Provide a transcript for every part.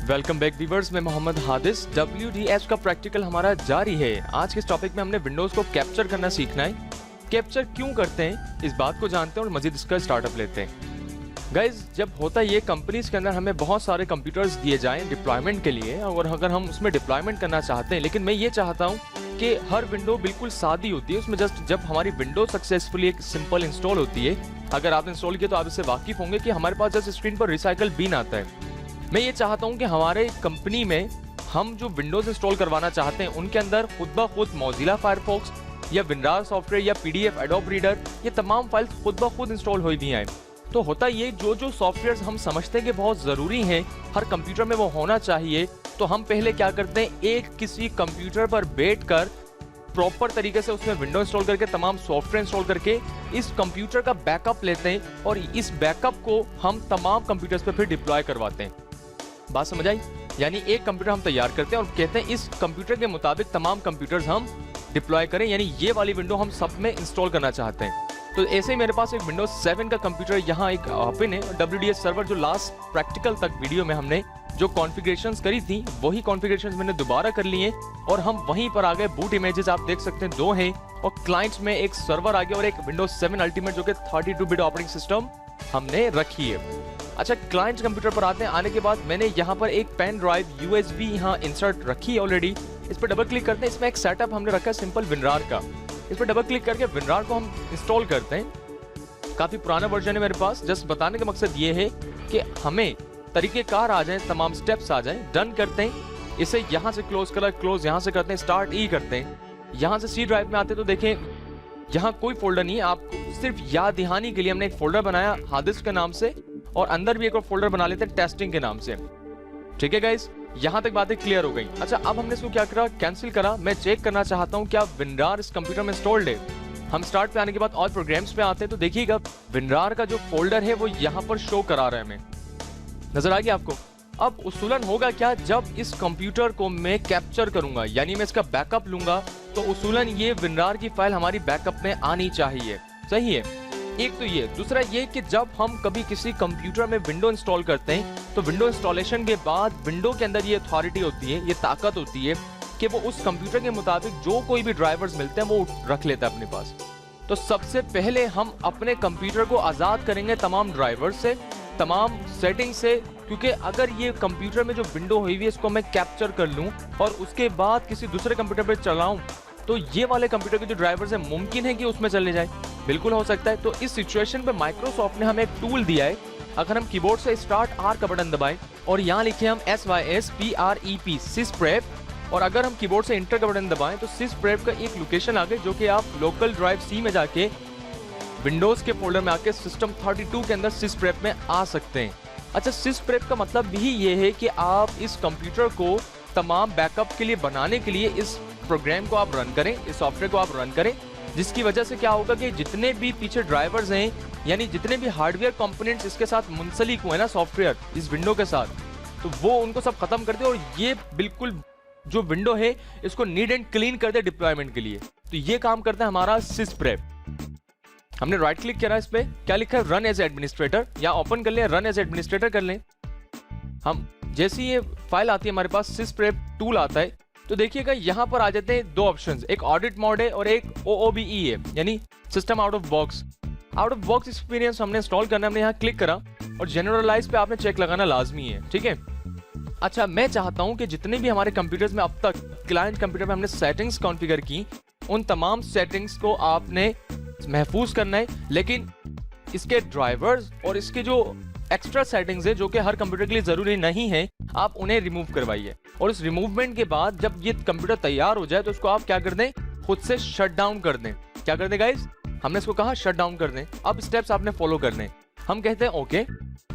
Welcome back viewers, मैं Mohammad हादिस। WDH का practical हमारा जारी है। आज के इस टॉपिक में हमने विंडोज को कैप्चर करना सीखना है। कैप्चर क्यों करते हैं इस बात को जानते हैं और मजीद इसका स्टार्टअप लेते हैं। गाइज, जब होता है ये कंपनीज के अंदर हमें बहुत सारे कंप्यूटर्स दिए जाएं डिप्लॉयमेंट के लिए, और अगर हम उसमें डिप्लॉयमेंट करना चाहते हैं, लेकिन मैं ये चाहता हूँ कि हर विंडो बिल्कुल सादी होती है, उसमें जस्ट जब हमारी विंडो सक्सेसफुली एक सिंपल इंस्टॉल होती है, अगर आपने इंस्टॉल किया तो आप इससे वाकिफ होंगे कि हमारे पास जस्ट स्क्रीन पर रिसाइकल बिन आता है। मैं ये चाहता हूं कि हमारे कंपनी में हम जो विंडोज इंस्टॉल करवाना चाहते हैं उनके अंदर खुद ब खुद मोजिला फायरफॉक्स या विनरार सॉफ्टवेयर या PDF एडोब रीडर, ये तमाम फाइल्स खुद ब खुद इंस्टॉल हुई भी हैं। तो होता ये जो सॉफ्टवेयर हम समझते हैं कि बहुत ज़रूरी हैं, हर कंप्यूटर में वो होना चाहिए, तो हम पहले क्या करते हैं, एक किसी कंप्यूटर पर बैठकर प्रॉपर तरीके से उसमें विंडो इंस्टॉल करके तमाम सॉफ्टवेयर इंस्टॉल करके इस कंप्यूटर का बैकअप लेते हैं और इस बैकअप को हम तमाम कंप्यूटर्स पे फिर डिप्लॉय करवाते हैं। बात समझ आई? यानी एक कंप्यूटर हम तैयार करते हैं और कहते हैं इस कंप्यूटर के मुताबिक तमाम कंप्यूटर्स हम डिप्लॉय करें, यानी ये वाली विंडो हम सब में इंस्टॉल करना चाहते हैं। तो ऐसे ही मेरे पास एक विंडोज 7 का कंप्यूटर यहाँ एक ओपन है। WDH सर्वर जो लास्ट प्रैक्टिकल तक वीडियो में हमने जो कॉन्फ़िगरेशंस करी थी वही कॉन्फ़िगरेशंस मैंने दोबारा कर ली हैं और हम वहीं पर आ गए। बूट इमेजेस आप देख सकते हैं 2 हैं और क्लाइंट्स में एक सर्वर आ गया और एक विंडोज 7 अल्टीमेट जो कि 32 बिट ऑपरेटिंग सिस्टम हमने रखी है। अच्छा, क्लाइंट कंप्यूटर पर आते हैं। आने के बाद मैंने यहाँ पर एक पेन ड्राइव USB यहाँ इंसर्ट रखी है ऑलरेडी। इस पर डबल क्लिक करते हैं। इसमें एक सेटअप हमने रखा है सिंपल विनरार का। इस पर डबल क्लिक करके विनरार को हम इंस्टॉल करते हैं। काफी पुराना वर्जन है मेरे पास। जस्ट बताने का मकसद ये है कि हमें तरीकेकार आ जाए, तमाम स्टेप्स आ जाए। डन करते हैं। इसे यहाँ से क्लोज करा, क्लोज यहाँ से करते हैं, स्टार्ट ई करते हैं। यहाँ से C ड्राइव में आते हैं तो देखें यहाँ कोई फोल्डर नहीं है। आपको सिर्फ याद दहानी के लिए हमने एक फोल्डर बनाया हादिस के नाम से और अंदर भी एक और फोल्डर बना लेते हैं टेस्टिंग के नाम से। ठीक है गाइस, यहाँ तक बातें क्लियर हो गई। अच्छा, अब हमने इसको क्या करा, कैंसिल करा। मैं चेक करना चाहता हूँ क्या विनरार इस कंप्यूटर में इंस्टॉल्ड है। हम स्टार्ट पे आने के बाद और प्रोग्राम्स पे आते हैं तो देखिएगा विनरार का जो फोल्डर है वो यहाँ पर शो करा रहा है। हमें नजर आ गया आपको? अब उसूलन होगा क्या, जब इस कंप्यूटर को मैं कैप्चर करूंगा यानी मैं इसका बैकअप लूंगा तो उसूलन ये विनरार की फाइल हमारी बैकअप में आनी चाहिए। सही है, एक तो ये। दूसरा ये कि जब हम कभी किसी कंप्यूटर में विंडो इंस्टॉल करते हैं तो विंडो इंस्टॉलेशन के बाद विंडो के अंदर ये अथॉरिटी होती है, ये ताकत होती है कि वो उस कंप्यूटर के मुताबिक जो कोई भी ड्राइवर्स मिलते हैं वो रख लेता है अपने पास। तो सबसे पहले हम अपने कंप्यूटर को आज़ाद करेंगे तमाम ड्राइवर से, तमाम सेटिंग से, क्योंकि अगर ये कंप्यूटर में जो विंडो हुई है इसको मैं कैप्चर कर लूँ और उसके बाद किसी दूसरे कंप्यूटर पर चलाऊँ तो ये वाले कंप्यूटर के जो ड्राइवर्स हैं मुमकिन है कि उसमें चले जाए। बिल्कुल हो सकता है। तो इस सिचुएशन पे माइक्रोसॉफ्ट ने हमें एक टूल दिया है। अगर हम कीबोर्ड से स्टार्ट R का बटन दबाएं और यहाँ लिखे हम SYSPREP sysprep, और अगर हम कीबोर्ड से इंटर का बटन दबाएं तो sysprep का एक लोकेशन आ गई जो कि आप लोकल ड्राइव C में जाके विंडोज के फोल्डर में आके सिस्टम 32 के अंदर sysprep में आ सकते हैं। अच्छा, sysprep का मतलब भी ये है कि आप इस कंप्यूटर को तमाम बैकअप के लिए बनाने के लिए इस प्रोग्राम को आप रन करें, इस सॉफ्टवेयर को आप रन करें, जिसकी वजह से क्या होगा कि जितने भी पीछे ड्राइवर्स हैं यानी जितने भी हार्डवेयर कंपोनेंट्स इसके साथ मुंसलिक हुए ना सॉफ्टवेयर इस विंडो के साथ, तो वो उनको सब खत्म कर दे और ये बिल्कुल जो विंडो है इसको नीट एंड क्लीन कर दे डिप्लॉयमेंट के लिए। तो ये काम करता है हमारा sysprep। हमने राइट क्लिक किया, इस पे क्या लिखा है, रन एज एडमिनिस्ट्रेटर, या ओपन कर लें, रन एज एडमिनिस्ट्रेटर कर लें। हम जैसे ये फाइल आती है हमारे पास sysprep टूल आता है तो देखिएगा यहाँ पर आ जाते हैं 2 ऑप्शंस, एक ऑडिट मोड है और एक OOBE है, यानी system out of box. Out of box experience हमने इंस्टॉल करना है। हमने यहाँ क्लिक करा और जनरलाइज पे आपने चेक लगाना लाजमी है। ठीक है। अच्छा, मैं चाहता हूँ कि जितने भी हमारे कंप्यूटर्स में अब तक क्लाइंट कंप्यूटर में हमने सेटिंग्स कॉन्फ़िगर की उन तमाम सेटिंग्स को आपने महफूज करना है, लेकिन इसके ड्राइवर्स और इसके जो एक्स्ट्रा सेटिंग्स है जो कि हर कंप्यूटर के लिए जरूरी नहीं है, आप उन्हें रिमूव करवाइए। और इस रिमूवमेंट के बाद जब ये कंप्यूटर तैयार हो जाए तो उसको आप क्या कर दें, खुद से शट डाउन कर दें। क्या कर दें गाइस, हमने इसको कहा शट डाउन कर दें। अब स्टेप्स आपने फॉलो करने। हम कहते हैं ओके।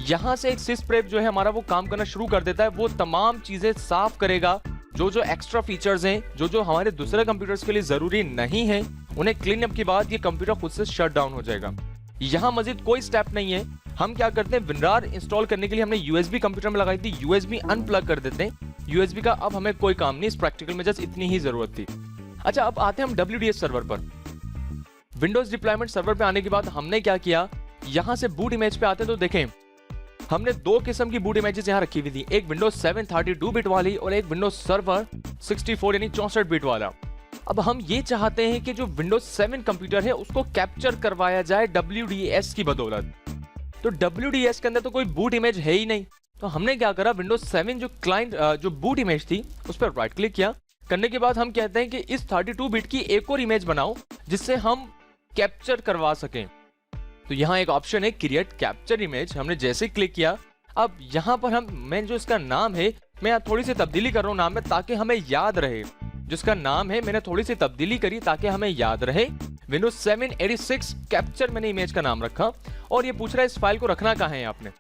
यहाँ से एक sysprep जो है हमारा वो काम करना शुरू कर देता है। वो तमाम चीजें साफ करेगा, जो एक्स्ट्रा फीचर्स हैं, जो हमारे दूसरे कंप्यूटर्स के लिए जरूरी नहीं है, उन्हें क्लीन अप के बाद ये कंप्यूटर खुद से शट डाउन हो जाएगा। यहाँ मजीद कोई स्टेप नहीं है। हम क्या करते हैं, विनरार इंस्टॉल करने के लिए हमने USB कंप्यूटर में लगाई थी, USB अनप्लग कर देते हैं। USB का अब हमें कोई काम नहीं, इस प्रैक्टिकल में जस्ट इतनी ही जरूरत थी। अच्छा, अब आते हैं हम WDH सर्वर पर। विंडोज डिप्लॉयमेंट सर्वर पे आने के बाद हमने क्या किया, यहाँ से बूट इमेज पे आते हैं तो देखें हमने दो किस्म की बूट इमेजेस यहाँ रखी हुई थी, एक विंडोज 7 32 बिट वाली और एक विंडोज सर्वर 64 यानी 64 बिट वाला। अब हम ये चाहते हैं कि जो विंडोज 7 कंप्यूटर है उसको कैप्चर करवाया जाए WDS की बदौलत। तो WDS के अंदर तो कोई बूट इमेज है ही नहीं, तो हमने क्या करा, विंडोज 7 जो क्लाइंट जो बूट इमेज थी उस पर राइट क्लिक किया। करने के बाद हम कहते हैं कि इस 32 बिट की एक और इमेज बनाओ जिससे हम कैप्चर करवा सकें। तो यहाँ एक ऑप्शन है क्रिएट कैप्चर इमेज, हमने जैसे क्लिक किया, अब यहाँ पर मैं जो इसका नाम है मैं यहाँ थोड़ी सी तब्दीली कर रहा हूँ नाम में ताकि हमें याद रहे। जिसका नाम है मैंने थोड़ी सी तब्दीली करी ताकि हमें याद रहे। विंडोज 7 86 कैप्चर मैंने इमेज का नाम रखा और ये पूछ रहा है इस फाइल को रखना कहाँ है आपने।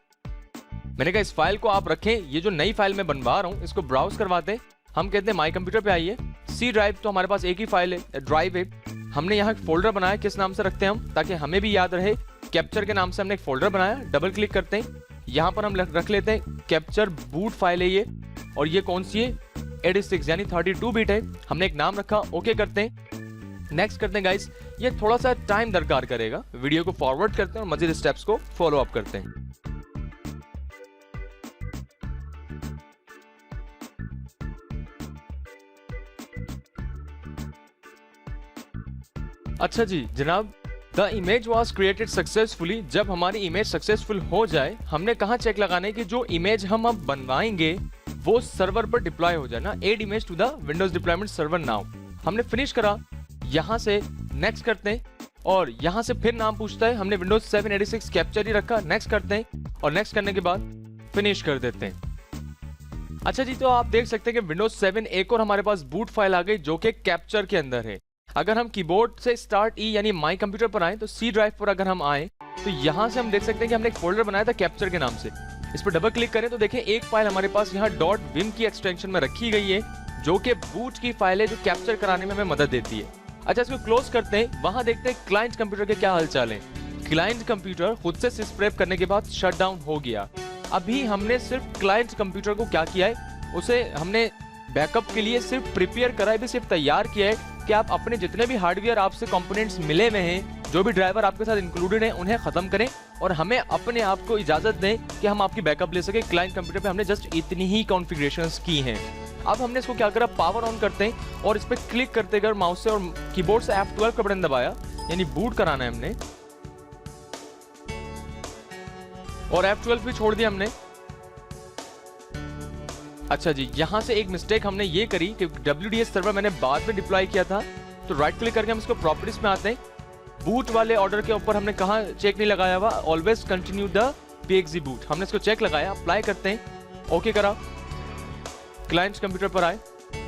मैंने कहा इस फाइल को आप रखें, ये जो नई फाइल मैं बनवा रहा हूँ इसको ब्राउज करवाते हैं। हम कहते हैं माई कंप्यूटर पे आइए, सी ड्राइव, तो हमारे पास एक ही फाइल है, ड्राइव है। हमने यहाँ फोल्डर बनाया, किस नाम से रखते हैं हम ताकि हमें भी याद रहे, कैप्चर के नाम से हमने एक फोल्डर बनाया। डबल क्लिक करते हैं, यहाँ पर हम रख लेते हैं कैप्चर बूट फाइल है ये, और ये कौन सी है 86 यानी 32 बिट है। हमने एक नाम रखा, ओके करते हैं, नेक्स्ट करते हैं गाइस। ये थोड़ा सा टाइम दरकार करेगा, वीडियो को फॉरवर्ड करते हैं और मजीद स्टेप्स को फॉलो अप करते हैं। अच्छा जी जनाब, the image was created successfully. जब हमारी इमेज सक्सेसफुल हो जाए, हमने कहाँ चेक लगाना है कि जो इमेज हम अब बनवाएंगे वो सर्वर पर डिप्लॉय हो जाए ना, add image to the Windows deployment server now. हमने फिनिश करा, यहाँ से नेक्स्ट करते हैं और यहाँ से फिर नाम पूछता है, हमने विंडोज 7 86 कैप्चर ही रखा, नेक्स्ट करते हैं और नेक्स्ट करने के बाद फिनिश कर देते हैं। अच्छा जी, तो आप देख सकते हैं कि विंडोज 7 एक और हमारे पास बूट फाइल आ गई जो कि कैप्चर के अंदर है। अगर हम कीबोर्ड से स्टार्ट ई यानी माई कंप्यूटर पर आए तो सी ड्राइव पर अगर हम आए तो यहाँ से हम देख सकते हैं कि हमने एक फोल्डर बनाया था कैप्चर के नाम से। इस पर डबल क्लिक करें तो देखें एक फाइल हमारे पास यहाँ .vim की एक्सटेंशन में रखी गई है जो कि बूट की फाइल है जो कैप्चर कराने में हमें मदद देती है। अच्छा, इसको क्लोज करते हैं, वहां देखते हैं क्लाइंट कंप्यूटर के क्या हालचाल है। क्लाइंट कंप्यूटर खुद से सिस्प्रेप करने के बाद शट डाउन हो गया। अभी हमने सिर्फ क्लाइंट कंप्यूटर को क्या किया है, उसे हमने बैकअप के लिए सिर्फ प्रिपेयर करा है, भी सिर्फ तैयार किया है कि आप अपने जितने भी हार्डवेयर आपसे कंपोनेंट्स मिले हुए हैं, जो भी ड्राइवर आपके साथ इंक्लूडेड हैं, उन्हें खत्म करें और हमें अपने आप को इजाजत दें कि हम आपकी बैकअप ले सके। क्लाइंट कंप्यूटर पे हमने जस्ट इतनी ही कॉन्फ़िगरेशंस की हैं। अब हमने इसको क्या करा, पावर ऑन करते हैं और इस पर क्लिक करते गए माउस से और कीबोर्ड से F12 का बटन दबाया, यानी बूट कराना है हमने, और F12 भी छोड़ दिया हमने। अच्छा जी, यहां से एक मिस्टेक हमने ये करी कि WDS सर्वर मैंने बाद में डिप्लॉय किया था, तो राइट क्लिक करके हम इसको प्रॉपर्टीज में आते हैं। बूट वाले ऑर्डर के ऊपर हमने कहा चेक नहीं लगाया हुआ, always continue the PXE boot, हमने इसको चेक लगाया, अप्लाई करते हैं, ओके करा, क्लाइंट कंप्यूटर पर आए,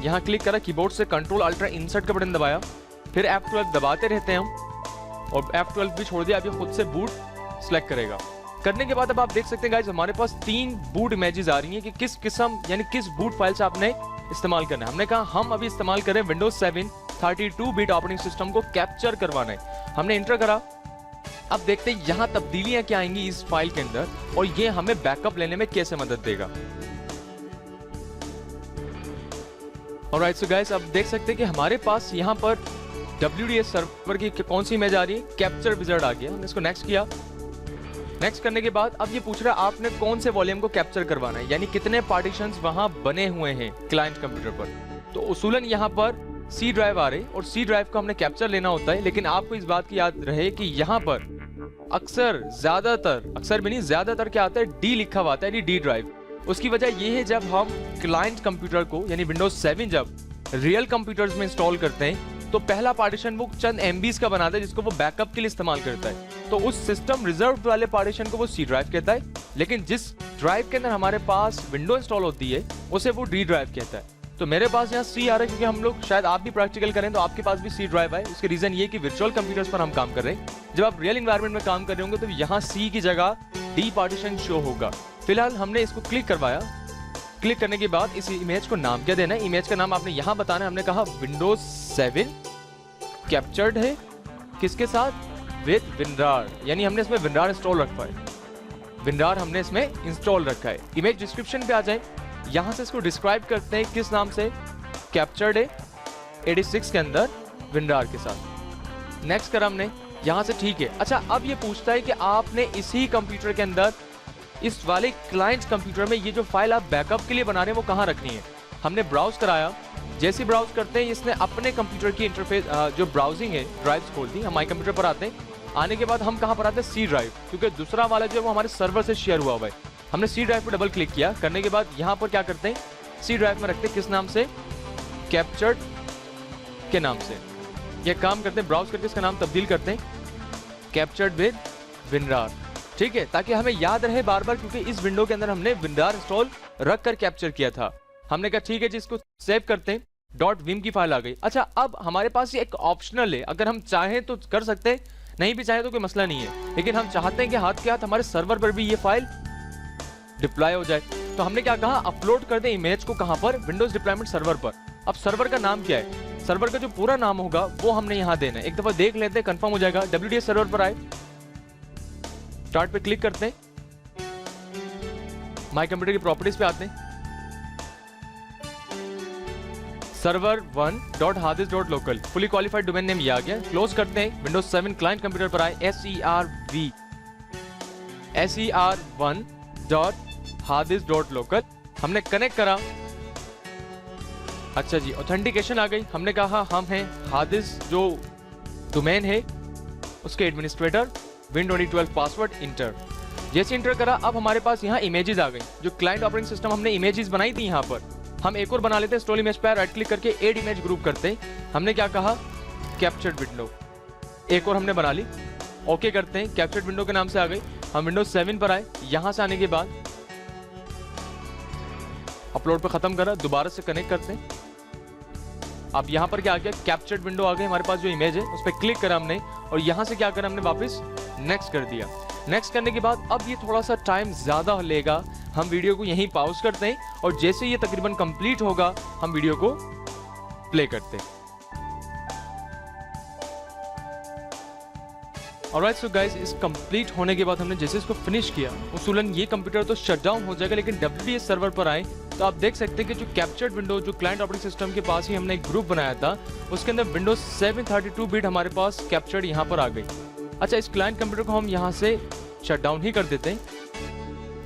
यहाँ क्लिक करा, कीबोर्ड से कंट्रोल अल्ट्रा इंसर्ट का बटन दबाया, फिर F12 दबाते रहते हैं हम और F12 भी छोड़ दिया। अभी खुद से बूट सिलेक्ट करेगा। करने के बाद अब आप देख सकते हैं गाइस हमारे पास 3 बूट इमेजेस आ रही हैं कि किस किस्म यानी किस बूट फाइल से आपने इस्तेमाल करना है। हमने कहा हम अभी इस्तेमाल करें विंडोज 7 32 बिट ऑपरेटिंग सिस्टम को कैप्चर करवाना है। हमने इंटर करा, अब देखते हैं यहाँ तब्दीलियां क्या आएंगी इस फाइल के अंदर और ये हमें बैकअप लेने में कैसे मदद देगा। ऑलराइट सो गाइस, अब देख सकते हैं कि हमारे पास यहाँ पर WDS सर्वर की कौन सी इमेज आ रही है, कैप्चर विजार्ड आ गया। हमने इसको नेक्स्ट किया, नेक्स्ट करने के बाद अब ये पूछ रहा है आपने कौन से वॉल्यूम को कैप्चर करवाना है, यानी कितने पार्टीशंस वहां बने हुए हैं क्लाइंट कंप्यूटर पर। तो उसूलन यहाँ पर सी ड्राइव आ रही और सी ड्राइव को हमने कैप्चर लेना होता है, लेकिन आपको इस बात की याद रहे कि यहाँ पर अक्सर भी नहीं ज्यादातर क्या आता है, डी लिखा हुआ आता है, यानी डी ड्राइव। उसकी वजह यह है जब हम क्लाइंट कंप्यूटर को यानी विंडोज 7 जब रियल कंप्यूटर्स में इंस्टॉल करते हैं तो पहला पार्टीशन वो चंद MBs का बनाता है जिसको वो बैकअप के लिए इस्तेमाल करता है। तो उस सिस्टम रिजर्व वाले पार्टीशन को वो सी ड्राइव कहता है, लेकिन जिस ड्राइव के अंदर हमारे पास विंडो इंस्टॉल होती है उसे वो डी ड्राइव कहता है। तो मेरे पास यहाँ सी आ रहा है क्योंकि हम लोग शायद आप भी प्रैक्टिकल करें तो आपके पास भी सी ड्राइव आए। उसके रीजन ये कि वर्चुअल कंप्यूटर्स पर हम काम कर रहे हैं, जब आप रियल इन्वायरमेंट में काम कर रहे होंगे तो यहाँ सी की जगह डी पार्टीशन शो होगा। फिलहाल हमने इसको क्लिक करवाया, क्लिक करने के बाद इस इमेज को नाम क्या देना है, इमेज का नाम आपने यहाँ बताना है। हमने कहा विंडोज 7 कैप्चर्ड है किसके साथ, विद विनरार, यानी हमने इसमें विनरार इंस्टॉल रखा है, विनरार हमने इसमें इंस्टॉल रखा है। इमेज डिस्क्रिप्शन पे आ जाए, यहां से इसको डिस्क्राइब करते हैं किस नाम से, कैप्चर्ड है 86 के अंदर विनरार के साथ। नेक्स्ट करा हमने यहां से, ठीक है। अच्छा, अब ये पूछता है कि आपने इसी कंप्यूटर के अंदर इस वाले क्लाइंट कंप्यूटर में ये जो फाइल आप बैकअप के लिए बना रहे हैं वो कहाँ रखनी है। हमने ब्राउज कराया, जैसे ब्राउज करते हैं इसने अपने कंप्यूटर की इंटरफेस जो ब्राउजिंग है ड्राइव्स खोल दी। हम माई कंप्यूटर पर आते हैं, आने के बाद हम कहाँ पर आते हैं सी ड्राइव, क्योंकि दूसरा वाला जो है वो हमारे सर्वर से शेयर हुआ हुआ है। हमने सी ड्राइव पर डबल क्लिक किया, करने के बाद यहाँ पर क्या करते हैं सी ड्राइव में रखते हैं किस नाम से, कैप्चर्ड के नाम से। यह काम करते हैं, ब्राउज करके इसका नाम तब्दील करते हैं कैप्चर्ड विद विनरार, ठीक है, ताकि हमें याद रहे बार बार, क्योंकि इस विंडो के अंदर हमने विनरार इंस्टॉल रख कर कैप्चर किया था। हमने कहा ठीक है जी, इसको सेव करते हैं, .vim की फाइल आ गई। अच्छा, अब हमारे पास ये एक ऑप्शनल है, अगर हम चाहें तो कर सकते हैं, नहीं भी चाहे तो कोई मसला नहीं है, लेकिन हम चाहते हैं कि हाथ के हाथ हमारे सर्वर पर भी ये फाइल डिप्लॉय हो जाए। तो हमने क्या कहा, अपलोड कर दे इमेज को कहां पर, विंडोज डिप्लॉयमेंट सर्वर पर। अब सर्वर का नाम क्या है, सर्वर का जो पूरा नाम होगा वो हमने यहां देना है। एक दफा देख लेते हैं, कंफर्म हो जाएगा। WDS सर्वर पर आए, स्टार्ट पे क्लिक करते हैं, माई कंप्यूटर की प्रॉपर्टीज पे आते हैं, server 1.harddisk.local fully qualified domain name ये आ गया। क्लोज करते हैं, विंडोज 7 क्लाइंट कंप्यूटर पर आए, ser1.harddisk.local हमने कनेक्ट करा। अच्छा जी, ऑथेंटिकेशन आ गई। हमने कहा हम हैं हार्डिस्क जो डोमेन है उसके एडमिनिस्ट्रेटर, Win2012 पासवर्ड इंटर। जैसे इंटर करा, अब हमारे पास यहाँ इमेजेस आ गई। जो क्लाइंट ऑपरेटिंग सिस्टम हमने इमेजेस बनाई थी, यहाँ पर हम एक और बना लेते हैं। इंस्टॉल इमेज पर राइट क्लिक करके एड इमेज ग्रुप करते हैं। हमने क्या कहा, कैप्चर्ड विंडो, एक और हमने बना ली। ओके करते हैं, कैप्चर्ड विंडो के नाम से आ गई। हम विंडोज 7 पर आए, यहां से आने के बाद अपलोड पर खत्म करा, दोबारा से कनेक्ट करते हैं। अब यहाँ पर क्या आ गया, कैप्चर्ड विंडो आ गई हमारे पास, जो इमेज है उस पर क्लिक करा हमने, और यहाँ से क्या करा हमने, वापस नेक्स्ट कर दिया। नेक्स्ट करने के बाद अब ये थोड़ा सा टाइम ज्यादा लेगा, हम वीडियो को यहीं पॉज करते हैं, और जैसे ये तकरीबन कंप्लीट होगा हम वीडियो को प्ले करते हैं। ऑलराइट सो गाइस, इस कंप्लीट होने के बाद हमने जैसे इसको फिनिश किया, उसूलन ये कंप्यूटर तो शट डाउन हो जाएगा, लेकिन WDS सर्वर पर आए तो आप देख सकते हैं कि जो कैप्चर्ड विंडो जो क्लाइंट ऑपरेटिंग सिस्टम के पास ही हमने एक ग्रुप बनाया था, उसके अंदर विंडोज 7 32 बिट हमारे पास कैप्चर्ड यहाँ पर आ गई। अच्छा, इस क्लाइंट कंप्यूटर को हम यहाँ से शट डाउन ही कर देते हैं,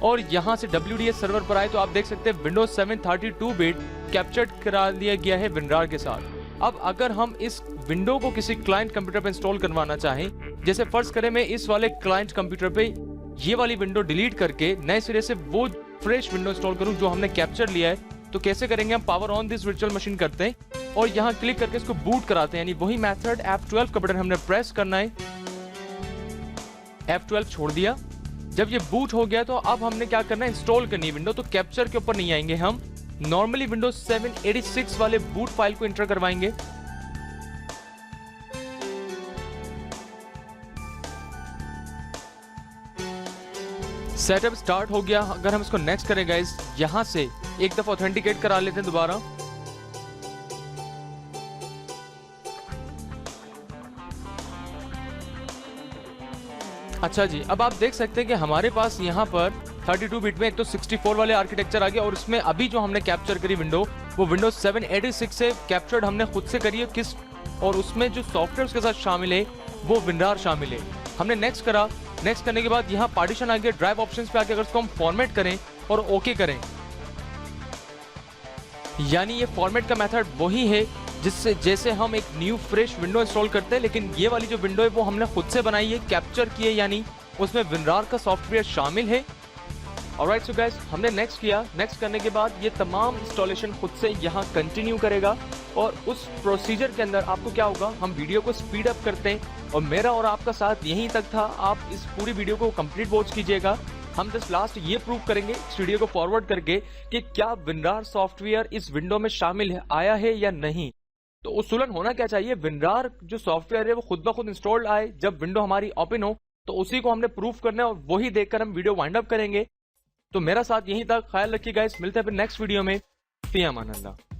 और यहाँ से WDS सर्वर पर आए तो आप देख सकते हैं विंडोज 7 32 बिट कैप्चर्ड करा लिया गया है विनरार के साथ। अब अगर हम इस विंडो को किसी क्लाइंट कंप्यूटर पर इंस्टॉल करवाना चाहें, जैसे फर्ज करें मैं इस वाले क्लाइंट कंप्यूटर पे ये वाली विंडो डिलीट करके नए सिरे से वो फ्रेश विंडो इंस्टॉल करूं जो हमने कैप्चर लिया है, तो कैसे करेंगे, हम power on this virtual machine करते हैं और यहाँ क्लिक करके इसको बूट कराते हैं। यानी वही मेथड F12 का बटन हमने प्रेस करना है, F12 छोड़ दिया। जब ये बूट हो गया तो अब हमने क्या करना है, इंस्टॉल करनी है विंडो। तो कैप्चर के ऊपर नहीं आएंगे, हम नॉर्मली विंडोज 786 वाले बूट फाइल को इंटर करवाएंगे। सेटअप स्टार्ट हो गया। अगर हम इसको नेक्स्ट करें गाइस, यहां से एक दफा ऑथेंटिकेट करा लेते हैं दोबारा। अच्छा जी, अब आप देख सकते हैं कि हमारे पास यहाँ पर 32 बिट में एक तो 64 वाले आर्किटेक्चर आ गया, और उसमें अभी जो हमने कैप्चर करी विंडो वो विंडोज 786 से कैप्चर्ड हमने खुद से करी है किस, और उसमें जो सॉफ्टवेयर उसके साथ शामिल है वो विनरार शामिल है। हमने नेक्स्ट करा, नेक्स्ट करने के बाद यहाँ पार्टीशन आ गया। ड्राइव ऑप्शंस पे आके अगर इसको हम फॉर्मेट करें और ओके करें, यानी ये फॉर्मेट का मेथड वही है जिससे जैसे हम एक न्यू फ्रेश विंडो इंस्टॉल करते हैं, लेकिन ये वाली जो विंडो है वो हमने खुद से बनाई है, कैप्चर की है, यानी उसमें विनरार का सॉफ्टवेयर शामिल है। ऑलराइट सो गाइस, हमने नेक्स्ट किया। नेक्स्ट करने के बाद ये तमाम इंस्टॉलेशन खुद से यहाँ कंटिन्यू करेगा, और उस प्रोसीजर के अंदर आपको क्या होगा, हम वीडियो को स्पीड अप करते हैं, और मेरा और आपका साथ यहीं तक था। आप इस पूरी वीडियो को कंप्लीट वॉच कीजिएगा। हम जस्ट लास्ट ये प्रूव करेंगे इस वीडियो को फॉरवर्ड करके कि क्या विनरार सॉफ्टवेयर इस विंडो में शामिल है, आया है या नहीं। तो उसूलन होना क्या चाहिए, विनरार जो सॉफ्टवेयर है वो खुद ब खुद इंस्टॉल्ड आए जब विंडो हमारी ओपन हो, तो उसी को हमने प्रूफ करना है, और वही देखकर हम वीडियो वाइंड अप करेंगे। तो मेरा साथ यहीं तक, ख्याल रखिएगा, मिलते हैं फिर नेक्स्ट वीडियो में। फी अमान अल्लाह।